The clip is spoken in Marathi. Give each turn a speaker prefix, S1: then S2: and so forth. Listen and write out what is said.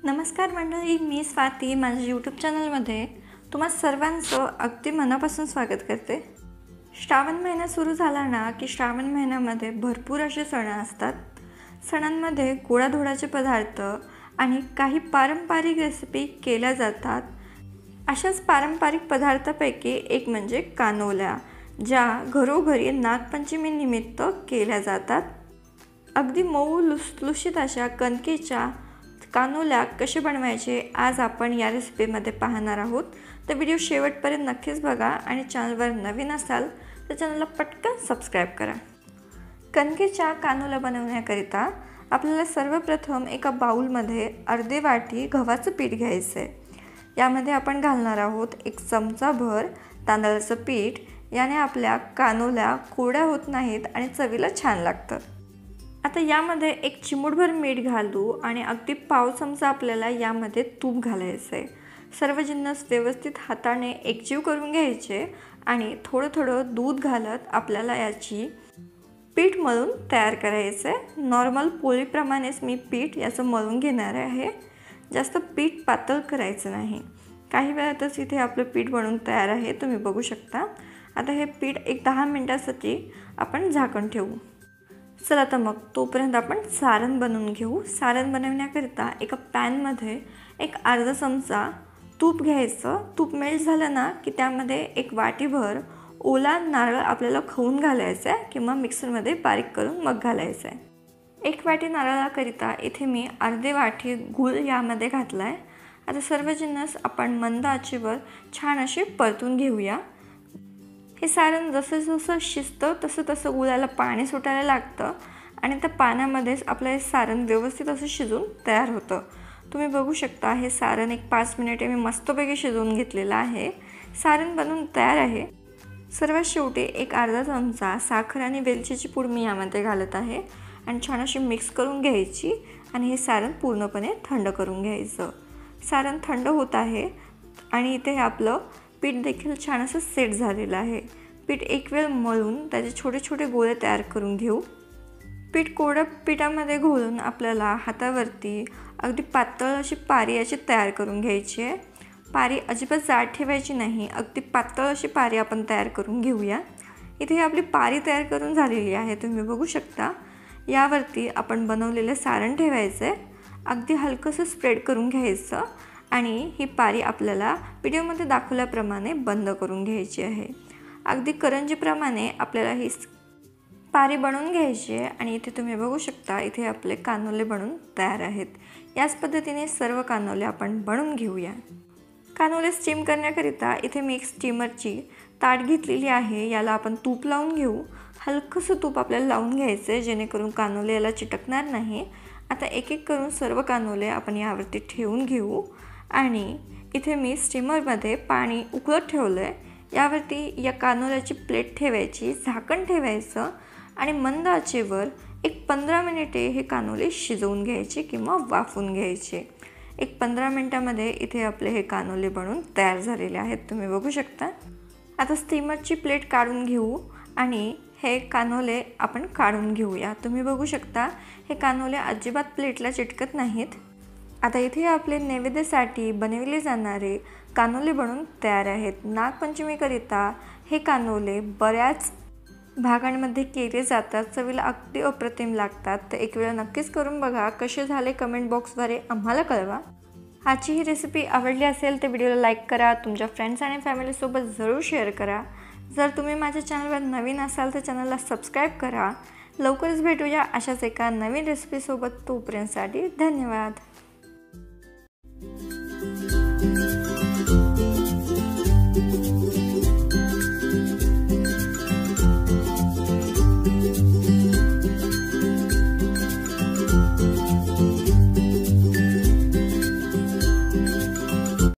S1: नमस्कार मंडळी, मी स्वाती माझ्या यूट्यूब चॅनलमध्ये तुम्हा सर्वांचं अगदी मनापासून स्वागत करते। श्रावण महिना सुरू झाला ना की श्रावण महिन्यामध्ये भरपूर असे सण असतात। सणांमध्ये गोडाधोडाचे पदार्थ आणि काही पारंपरिक रेसिपी केल्या जातात। अशाच पारंपरिक पदार्थापैकी एक म्हणजे कानोल्या, ज्या घरोघरी नागपंचमी निमित्त केल्या जातात। अगदी मऊ लुसलुशीत अशा कणकेच्या कानोल्या कसे बनवायचे आज आपण या रेसिपीमध्ये पाहणार आहोत। तर व्हिडिओ शेवटपर्यंत नक्कीच बघा आणि चॅनलवर नवीन असाल तर चॅनलला पटकन सबस्क्राइब करा। कणकेच्या कानोल्या बनवण्याकरिता आपल्याला सर्वप्रथम एका बाउलमध्ये अर्धी वाटी गव्हाचं पीठ घ्यायचं आहे। यामध्ये आपण घालणार आहोत 1 चमचाभर तांदळाचं पीठ। याने आपल्या कानोल्या कोरड्या होत नाहीत आणि चवीला छान लागतात। आता यामध्ये 1 चिमूटभर मीठ घालू आणि अगदी पाव चमचा आपल्याला यामध्ये तूप घालायचं आहे। सर्व जिन्नस व्यवस्थित हाताने एकजीव करून घ्यायचे आणि थोडं दूध घालत आपल्याला याची पीठ मळून तयार करायचं आहे। नॉर्मल पोळीप्रमाणेच मी पीठ याचं मळून घेणार आहे। जास्त पीठ पातळ करायचं नाही। काही वेळातच इथे आपलं पीठ बनवून तयार आहे, तुम्ही बघू शकता। आता हे पीठ 10 मिनिटांसाठी आपण झाकण ठेवू। चला तर मग तोपर्यंत आपण सारण बनवून घेऊ। सारण बनवण्याकरिता एका पॅनमध्ये अर्धा चमचा तूप घ्यायचं। तूप मेल्ट झालं ना की त्यामध्ये 1 वाटीभर ओला नारळ आपल्याला खवून घालायचा आहे किंवा मिक्सरमध्ये बारीक करून मग घालायचं आहे। 1 वाटी नारळाकरिता इथे मी अर्धी वाटी गूळ यामध्ये घातला आहे। आता सर्व जिन्नस आपण मंद आचेवर छान असे परतून घेऊया। हे सारण जसं शिजतं तसं गुळाला पाणी सुटायला लागतं आणि त्या पाण्यामध्येच आपलं हे सारण व्यवस्थित असं शिजून तयार होतं। तुम्ही बघू शकता हे सारण 5 मिनिटे मी मस्तपैकी शिजवून घेतलेलं आहे। सारण बनवून तयार आहे। सर्वात शेवटी अर्धा चमचा साखर आणि वेलचीची पूड मी यामध्ये घालत आहे आणि छान अशी मिक्स करून घ्यायची आणि हे सारण पूर्णपणे थंड करून घ्यायचं। सारण थंड होत आहे आणि इथे आपलं पीठ देखील छान असं सेट झालेलं आहे। पीठ एक वेळ मळून त्याचे छोटे छोटे गोळे तयार करून घेऊ। पीठ कोरड्या पिठामध्ये घोळून आपल्याला हातावरती अगदी पातळ अशी पारी याची तयार करून घ्यायची आहे। पारी अजिबात जाड ठेवायची नाही, अगदी पातळ अशी पारी आपण तयार करून घेऊया। इथे आपली पारी तयार करून झालेली आहे, तुम्ही बघू शकता। यावरती आपण बनवलेलं सारण ठेवायचं आहे। अगदी हलकंसं स्प्रेड करून घ्यायचं आणि ही पारी आपल्याला व्हिडिओमध्ये दाखवल्याप्रमाणे बंद करून घ्यायची आहे। अगदी करंजीप्रमाणे आपल्याला ही पारी बनवून घ्यायची आहे आणि इथे तुम्ही बघू शकता इथे आपले कानोले बनून तयार आहेत। याच पद्धतीने सर्व कानोले आपण बनवून घेऊया। कानोले स्टीम करण्याकरिता इथे मी एक स्टीमरची ताट घेतलेली आहे। याला आपण तूप लावून घेऊ। हलकंसं तूप आपल्याला लावून घ्यायचं आहे जेणेकरून कानोले याला चिटकणार नाही। आता एक करून सर्व कानोले आपण यावरती ठेवून घेऊ आणि इथे मी स्टीमरमध्ये पाणी उकळत ठेवलं आहे। यावरती या कानोल्याची प्लेट ठेवायची, झाकण ठेवायचं आणि मंद आचेवर 15 मिनिटे हे कानोले शिजवून घ्यायचे किंवा वाफवून घ्यायचे। 15 मिनिटांमध्ये इथे आपले हे कानोले बनवून तयार झालेले आहेत, तुम्ही बघू शकता। आता स्टीमरची प्लेट काढून घेऊ आणि हे कानोले आपण काढून घेऊया। तुम्ही बघू शकता हे कानोले अजिबात प्लेटला चिटकत नाहीत। आता इथे आपले नैवेद्यासाठी बनवले जाणारे कानोले बनवून तयार आहेत। नागपंचमीकरिता हे कानोले बऱ्याच भागांमध्ये केले जातात, चवीला अगदी अप्रतिम लागतात। तर एक वेळा नक्कीच करून बघा, कसे झाले कमेंट बॉक्सद्वारे आम्हाला कळवा। आजची ही रेसिपी आवडली असेल तर व्हिडिओला लाईक करा, तुमच्या फ्रेंड्स आणि फॅमिलीसोबत जरूर शेअर करा। जर तुम्ही माझ्या चॅनलवर नवीन असाल तर चॅनलला सबस्क्राईब करा। लवकरच भेटूया अशाच एका नवीन रेसिपीसोबत। तोपर्यंतसाठी धन्यवाद।